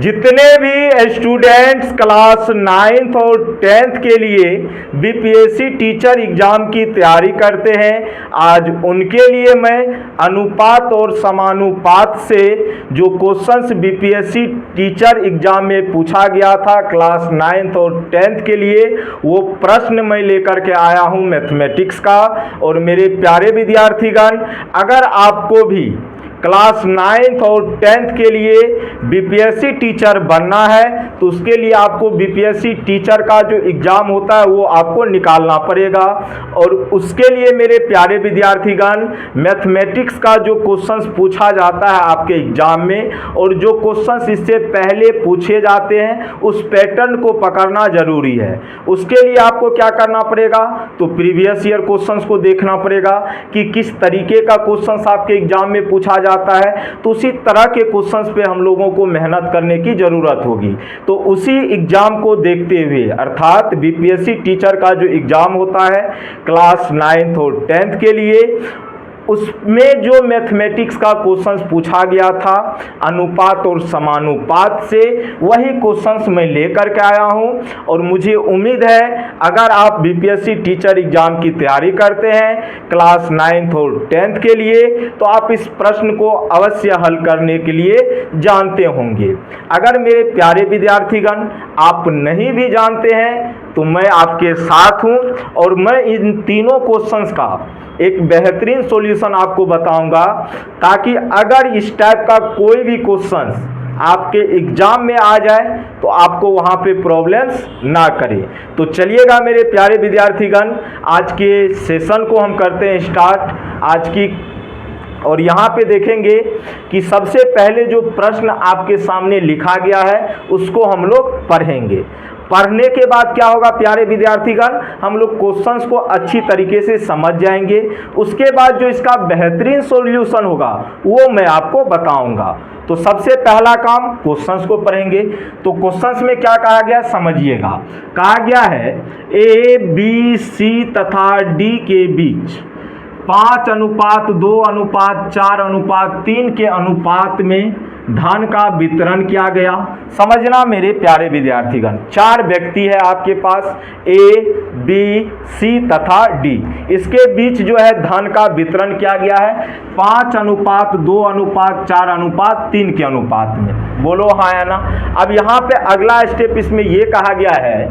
जितने भी students class 9th और 10th के लिए बीपीएससी टीचर एग्जाम की तैयारी करते हैं, आज उनके लिए मैं अनुपात और समानुपात से जो क्वेश्चंस बीपीएससी टीचर एग्जाम में पूछा गया था क्लास 9th और 10th के लिए, वो प्रश्न मैं लेकर के आया हूं मैथमेटिक्स का। और मेरे प्यारे विद्यार्थीगण, अगर आपको भी क्लास 9th और 10th के लिए बीपीएससी टीचर बनना है तो उसके लिए आपको बीपीएससी टीचर का जो एग्ज़ाम होता है वो आपको निकालना पड़ेगा। और उसके लिए मेरे प्यारे विद्यार्थीगण, मैथमेटिक्स का जो क्वेश्चंस पूछा जाता है आपके एग्ज़ाम में और जो क्वेश्चंस इससे पहले पूछे जाते हैं उस पैटर्न को पकड़ना ज़रूरी है। उसके लिए आपको क्या करना पड़ेगा, तो प्रीवियस ईयर क्वेश्चंस को देखना पड़ेगा कि किस तरीके का क्वेश्चंस आपके एग्ज़ाम में पूछा जाता है, तो उसी तरह के क्वेश्चंस पे हम लोगों को मेहनत करने की ज़रूरत होगी। तो उसी एग्ज़ाम को देखते हुए, अर्थात बीपीएससी टीचर का जो एग्ज़ाम होता है क्लास 9th और 10th के लिए, उसमें जो मैथमेटिक्स का क्वेश्चंस पूछा गया था अनुपात और समानुपात से, वही क्वेश्चंस मैं लेकर के आया हूं। और मुझे उम्मीद है अगर आप बीपीएससी टीचर एग्जाम की तैयारी करते हैं क्लास 9th और 10th के लिए, तो आप इस प्रश्न को अवश्य हल करने के लिए जानते होंगे। अगर मेरे प्यारे विद्यार्थीगण आप नहीं भी जानते हैं तो मैं आपके साथ हूं और मैं इन तीनों क्वेश्चंस का एक बेहतरीन सॉल्यूशन आपको बताऊंगा, ताकि अगर इस टाइप का कोई भी क्वेश्चन आपके एग्जाम में आ जाए तो आपको वहां पे प्रॉब्लम्स ना करे। तो चलिएगा मेरे प्यारे विद्यार्थीगण, आज के सेशन को हम करते हैं स्टार्ट आज की। और यहाँ पे देखेंगे कि सबसे पहले जो प्रश्न आपके सामने लिखा गया है उसको हम लोग पढ़ेंगे। पढ़ने के बाद क्या होगा प्यारे विद्यार्थीगण, हम लोग क्वेश्चंस को अच्छी तरीके से समझ जाएंगे। उसके बाद जो इसका बेहतरीन सॉल्यूशन होगा वो मैं आपको बताऊंगा। तो सबसे पहला काम क्वेश्चंस को पढ़ेंगे। तो क्वेश्चंस में क्या कहा गया समझिएगा। कहा गया है ए बी सी तथा डी के बीच 5:2:4:3 के अनुपात में धन का वितरण किया गया। समझना मेरे प्यारे विद्यार्थीगण, 4 व्यक्ति है आपके पास ए बी सी तथा डी, इसके बीच जो है धन का वितरण किया गया है 5:2:4:3 के अनुपात में। बोलो हाँ या ना। अब यहाँ पे अगला स्टेप इसमें ये कहा गया है,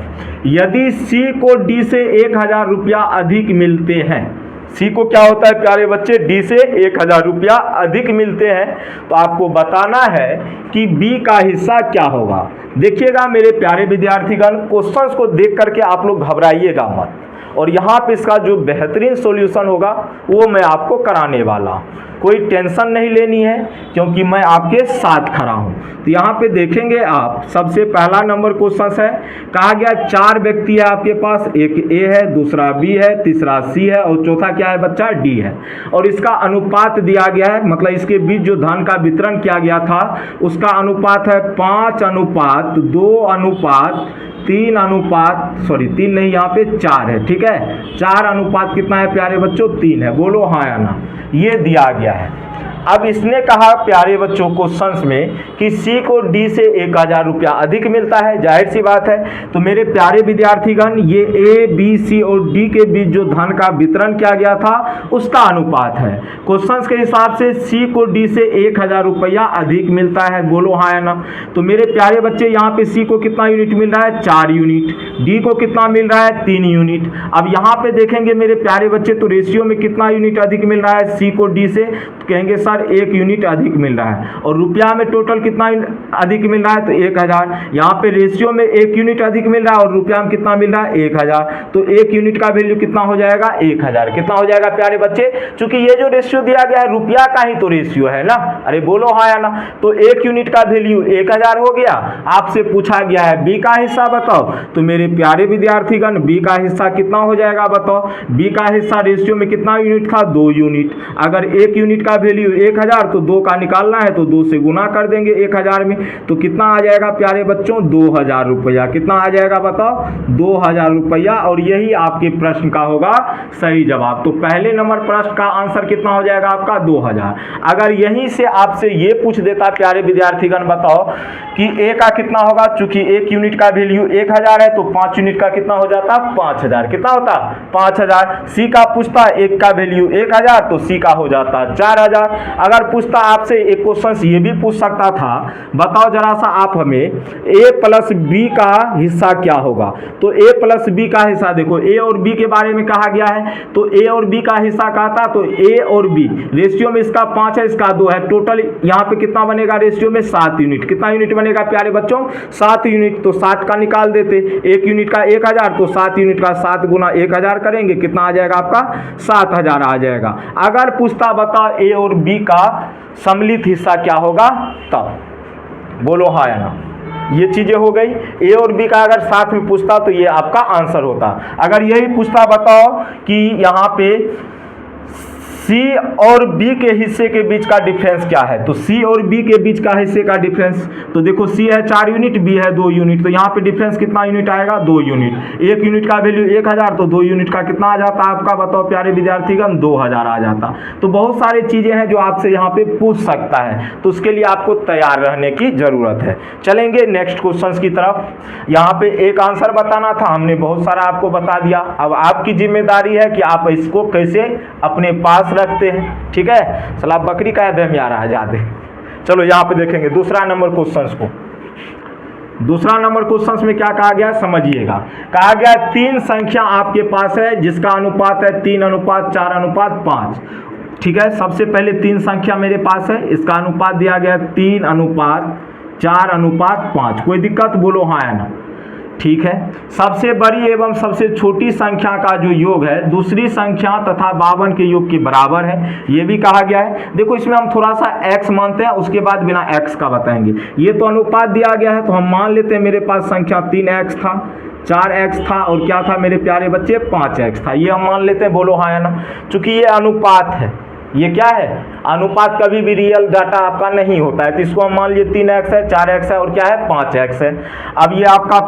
यदि सी को डी से 1000 रुपया अधिक मिलते हैं, सी को क्या होता है प्यारे बच्चे, डी से 1000 रुपया अधिक मिलते हैं, तो आपको बताना है कि बी का हिस्सा क्या होगा। देखिएगा मेरे प्यारे विद्यार्थीगण, क्वेश्चंस को देख करके आप लोग घबराइएगा मत, और यहाँ पे इसका जो बेहतरीन सॉल्यूशन होगा वो मैं आपको कराने वाला हूँ। कोई टेंशन नहीं लेनी है क्योंकि मैं आपके साथ खड़ा हूँ। तो यहाँ पे देखेंगे आप, सबसे पहला नंबर क्वेश्चन है, कहा गया 4 व्यक्ति है आपके पास, एक ए है, दूसरा बी है, तीसरा सी है और चौथा क्या है बच्चा, डी है। और इसका अनुपात दिया गया है, मतलब इसके बीच जो धन का वितरण किया गया था उसका अनुपात है 5:2:3 नहीं, यहाँ पे 4 है, ठीक है। 4 अनुपात कितना है प्यारे बच्चों, 3 है। बोलो हाँ या ना। ये दिया गया है। अब इसने कहा प्यारे बच्चों क्वेश्चंस में कि सी को डी से 1000 रुपया अधिक मिलता है, जाहिर सी बात है। तो मेरे प्यारे विद्यार्थीगण, ये ए बी सी और डी के बीच जो धन का वितरण किया गया था उसका अनुपात है। क्वेश्चंस के हिसाब से सी को डी से 1000 रुपया अधिक मिलता है। बोलो हाँ या ना। तो मेरे प्यारे बच्चे, यहाँ पे सी को कितना यूनिट मिल रहा है, 4 यूनिट, डी को कितना मिल रहा है, 3 यूनिट। अब यहाँ पे देखेंगे मेरे प्यारे बच्चे, तो रेशियो में कितना यूनिट अधिक मिल रहा है सी को डी से, तो कहेंगे सर 1 यूनिट अधिक मिल रहा है। और रुपया में टोटल कितना अधिक मिल रहा है, तो 1000। यहाँ पे रेशियो में 1 यूनिट अधिक मिल रहा है और रुपया में कितना मिल रहा है, 1000। तो 1 यूनिट का वैल्यू कितना हो जाएगा, 1000। कितना हो जाएगा प्यारे बच्चे, चूंकि ये जो रेशियो दिया गया है रुपया का ही तो रेशियो है ना, अरे बोलो हाँ या ना। तो 1 यूनिट का वैल्यू 1000 हो गया। आपसे पूछा गया है बी का हिस्सा बताओ, तो मेरे प्यारे विद्यार्थीगण बी का हिस्सा कितना हो जाएगा बताओ। बी का हिस्सा रेशियो में कितना यूनिट था, 2 यूनिट। अगर 1 यूनिट का वैल्यू 1000, तो 2 का निकालना है तो 2 से गुना कर देंगे 1000 में, तो कितना आ जाएगा प्यारे बच्चों 2000 रुपया। कितना आ जाएगा बताओ 2000 रुपया। और यही आपके प्रश्न का होगा सही जवाब। तो पहले नंबर प्रश्न का आंसर कितना हो जाएगा आपका 2000। अगर यहीं से आपसे ये पूछ देता प्यारे विद्यार्थीगण बताओ कि ए का कितना होगा, चूंकि 1 यूनिट का वैल्यू 1000 है तो 5 यूनिट का कितना हो जाता 5000। कितना होता 5000। सी का पूछता 1 का वैल्यू 1000 तो सी का हो जाता 4000। अगर पूछता आपसे एक क्वेश्चन ये भी पूछ सकता था, बताओ जरा सा आप हमें ए प्लस बी का हिस्सा क्या होगा। तो ए प्लस बी का हिस्सा देखो ए और बी के बारे में कहा गया है, तो ए और बी का हिस्सा कहा था, तो ए और बी रेशियो में इसका 5 है इसका 2 है, टोटल यहाँ पे कितना बनेगा रेशियो में 7 यूनिट। कितना यूनिट बनेगा प्यारे बच्चों 7 यूनिट। तो 7 का निकाल देते, 1 यूनिट का 1000 तो 7 यूनिट का 7 गुना 1000 करेंगे, कितना आ जाएगा आपका 7000 आ जाएगा। अगर पूछता बता ए और बी का सम्मिलित हिस्सा क्या होगा, तब बोलो हाँ या ना। ये चीजें हो गई। ए और बी का अगर साथ में पूछता तो ये आपका आंसर होता। अगर यही पूछता बताओ कि यहाँ पे सी और बी के हिस्से के बीच का डिफरेंस क्या है, तो सी और बी के बीच का हिस्से का डिफरेंस, तो देखो सी है 4 यूनिट, बी है 2 यूनिट, तो यहाँ पे डिफरेंस कितना यूनिट आएगा 2 यूनिट। 1 यूनिट का वैल्यू 1000 तो 2 यूनिट का कितना आ जाता आपका बताओ प्यारे विद्यार्थीगण 2000 आ जाता। तो बहुत सारी चीजें हैं जो आपसे यहाँ पे पूछ सकता है, तो उसके लिए आपको तैयार रहने की जरूरत है। चलेंगे नेक्स्ट क्वेश्चन की तरफ। यहाँ पे एक आंसर बताना था, हमने बहुत सारा आपको बता दिया। अब आपकी जिम्मेदारी है कि आप इसको कैसे अपने पास रखते हैं। ठीक है, सलाह बकरी का दम यार आ जाते। चलो यहाँ पे देखेंगे दूसरा नंबर क्वेश्चंस को। दूसरा नंबर क्वेश्चंस में क्या कहा गया समझिएगा। कहा गया 3 संख्या आपके पास है जिसका अनुपात है 3:4:5। ठीक है, सबसे पहले 3 संख्या मेरे पास है, इसका अनुपात दिया गया 3:4:5। कोई दिक्कत बोलो हाँ या ना। ठीक है, सबसे बड़ी एवं सबसे छोटी संख्या का जो योग है दूसरी संख्या तथा 52 के योग के बराबर है, ये भी कहा गया है। देखो इसमें हम थोड़ा सा x मानते हैं, उसके बाद बिना x का बताएंगे। ये तो अनुपात दिया गया है तो हम मान लेते हैं मेरे पास संख्या 3x था, 4x था और क्या था मेरे प्यारे बच्चे 5x था, ये हम मान लेते हैं। बोलो हाँ या ना। चूंकि ये अनुपात है, ये क्या है अनुपात, कभी भी रियल डाटा आपका नहीं होता है, तो इसको हम मान लिए 3x है, 4x है और क्या है 5x है। अब ये आपका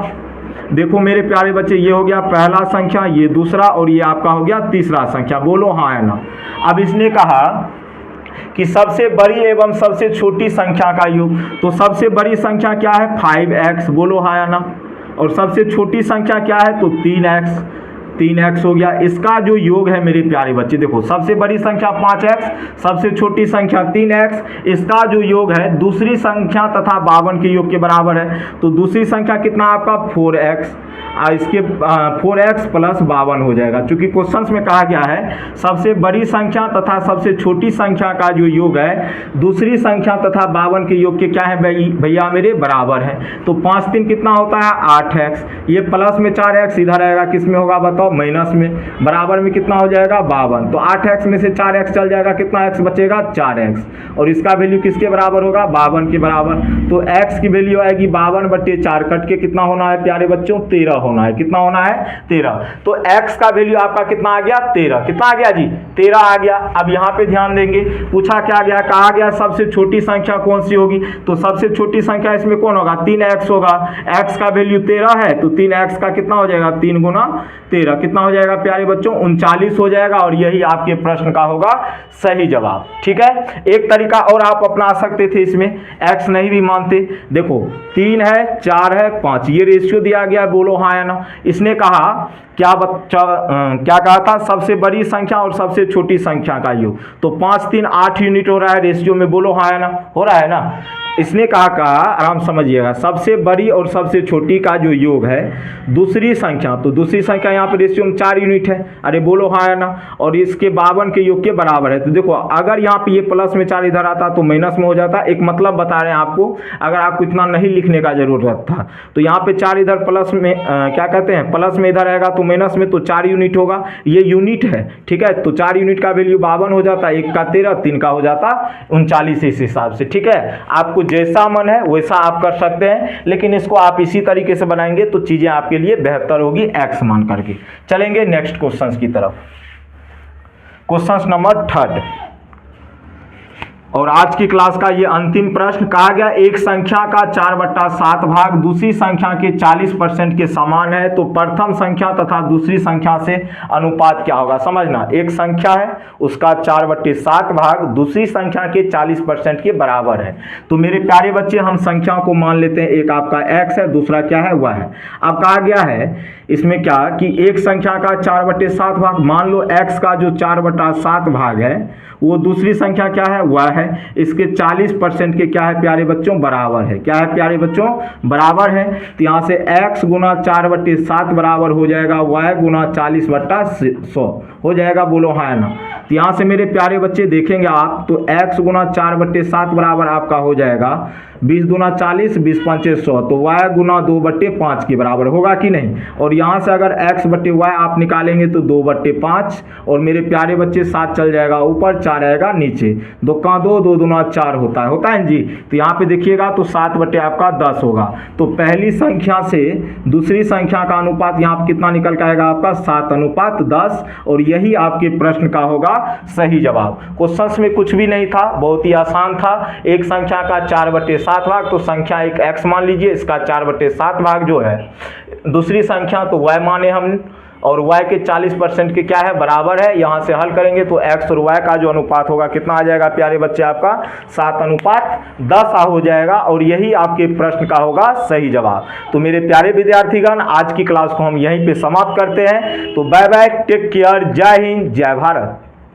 देखो मेरे प्यारे बच्चे, ये हो गया पहला संख्या, ये दूसरा और ये आपका हो गया तीसरा संख्या। बोलो हाँ या ना। अब इसने कहा कि सबसे बड़ी एवं सबसे छोटी संख्या का योग, तो सबसे बड़ी संख्या क्या है 5x। बोलो हाँ या ना। और सबसे छोटी संख्या क्या है तो 3x हो गया। इसका जो योग है मेरे प्यारे बच्चे, देखो सबसे बड़ी संख्या 5x, सबसे छोटी संख्या 3x, इसका जो योग है दूसरी संख्या तथा 52 के योग के बराबर है। तो दूसरी संख्या कितना आपका 4x, इसके 4x प्लस 52 हो जाएगा। क्योंकि क्वेश्चंस में कहा गया है सबसे बड़ी संख्या तथा सबसे छोटी संख्या का जो योग है दूसरी संख्या तथा 52 के योग के क्या है भैया मेरे बराबर है। तो 5 3 कितना होता है 8x, ये प्लस में 4x इधर आएगा, किस में होगा बताओ माइनस में, बराबर में कितना हो जाएगा 52। तो 8x में से 4x चल जाएगा, कितना x बचेगा 4x, और इसका वैल्यू किसके बराबर होगा 52 के बराबर। तो x की वैल्यू आएगी 52/4 कट के कितना होना है प्यारे बच्चों 13 होना है। कितना होना है 13। तो x का वैल्यू आपका कितना आ गया 13। कितना आ गया जी 13 आ गया। अब यहाँ पे ध्यान देंगे, पूछा क्या गया, कहा गया सबसे छोटी संख्या कौन सी होगी, तो सबसे छोटी संख्या इसमें कौन होगा 3x होगा। x का वैल्यू 13 है तो 3x का कितना हो जाएगा 3 गुना 13, कितना हो जाएगा प्यारे बच्चों 39 हो जाएगा। और यही आपके प्रश्न का होगा सही जवाब। ठीक है, एक तरीका और आप अपना सकते थे, इसमें x नहीं भी मानते। देखो 3 है 4 है 5, ये रेशियो दिया गया, बोलो हाँ या ना। इसने कहा क्या कहा था सबसे बड़ी संख्या और सबसे छोटी संख्या का योग, तो 5 3 8 यूनिट हो रहा है रेशियो में, बोलो हाँ या ना, हो रहा है ना। इसने कहा आराम समझिएगा सबसे बड़ी और सबसे छोटी का जो योग है दूसरी संख्या, तो दूसरी संख्या यहाँ पे रेशियो में 4 यूनिट है, अरे बोलो हाँ या ना, और इसके 52 के योग के बराबर है। तो देखो अगर यहाँ पे ये प्लस में 4 इधर आता तो माइनस में हो जाता। एक मतलब बता रहे हैं आपको, अगर आपको इतना नहीं लिखने का जरूरत था तो यहाँ पे 4 इधर प्लस में क्या कहते हैं प्लस में इधर आएगा तो माइनस में, तो 4 यूनिट होगा, ये यूनिट है। ठीक है, तो 4 यूनिट का वैल्यू 52 हो जाता, 1 का 13, 3 का हो जाता 39 इस हिसाब से। ठीक है, आपको जैसा मन है वैसा आप कर सकते हैं, लेकिन इसको आप इसी तरीके से बनाएंगे तो चीजें आपके लिए बेहतर होगी x मान करके। चलेंगे नेक्स्ट क्वेश्चन की तरफ। Question number 3। और आज की क्लास का ये अंतिम प्रश्न कहा गया, एक संख्या का 4/7 भाग दूसरी संख्या के 40% के समान है तो प्रथम संख्या तथा दूसरी संख्या से अनुपात क्या होगा। समझना, एक संख्या है उसका 4/7 भाग दूसरी संख्या के 40% के बराबर है। तो मेरे प्यारे बच्चे हम संख्याओं को मान लेते हैं, एक आपका x है, दूसरा क्या है, y है। अब कहा गया है इसमें क्या कि एक संख्या का 4/7 भाग, मान लो x का जो 4/7 भाग है वो दूसरी संख्या क्या है, y है, इसके 40% के क्या है प्यारे बच्चों, बराबर है। क्या है प्यारे बच्चों, बराबर है। तो यहाँ से x गुना 4/7 बराबर हो जाएगा y गुना 40/100 हो जाएगा, बोलो हाँ ना। तो यहाँ से मेरे प्यारे बच्चे देखेंगे आप तो x गुना 4/7 बराबर आपका हो जाएगा 20 दूना 40, 20 पंचे 100, तो y गुना 2/5 के बराबर होगा कि नहीं। और यहाँ से अगर x बटे y आप निकालेंगे तो 2/5 और मेरे प्यारे बच्चे 7 चल जाएगा ऊपर, 4 आएगा नीचे, 2 का 2, 2 दूना 4 होता है जी। तो यहाँ पे देखिएगा तो 7 बटे आपका 10 होगा। तो पहली संख्या से दूसरी संख्या का अनुपात यहाँ पे कितना निकल के आएगा आपका, 7:10, और यही आपके प्रश्न का होगा सही जवाब। क्वेश्चन में कुछ भी नहीं था, बहुत ही आसान था। एक संख्या का 4/7 भाग, तो संख्या एक x मान लीजिए, इसका 4/7 भाग जो है दूसरी संख्या तो y माने हम, और y के 40% के क्या है, बराबर है। यहाँ से हल करेंगे तो x और y का जो अनुपात होगा कितना आ जाएगा प्यारे बच्चे, आपका 7:10 हो जाएगा, और यही आपके प्रश्न का होगा सही जवाब। तो मेरे प्यारे विद्यार्थीगण आज की क्लास को हम यहीं पे समाप्त करते हैं। तो बाय बाय, टेक केयर, जय हिंद, जय भारत।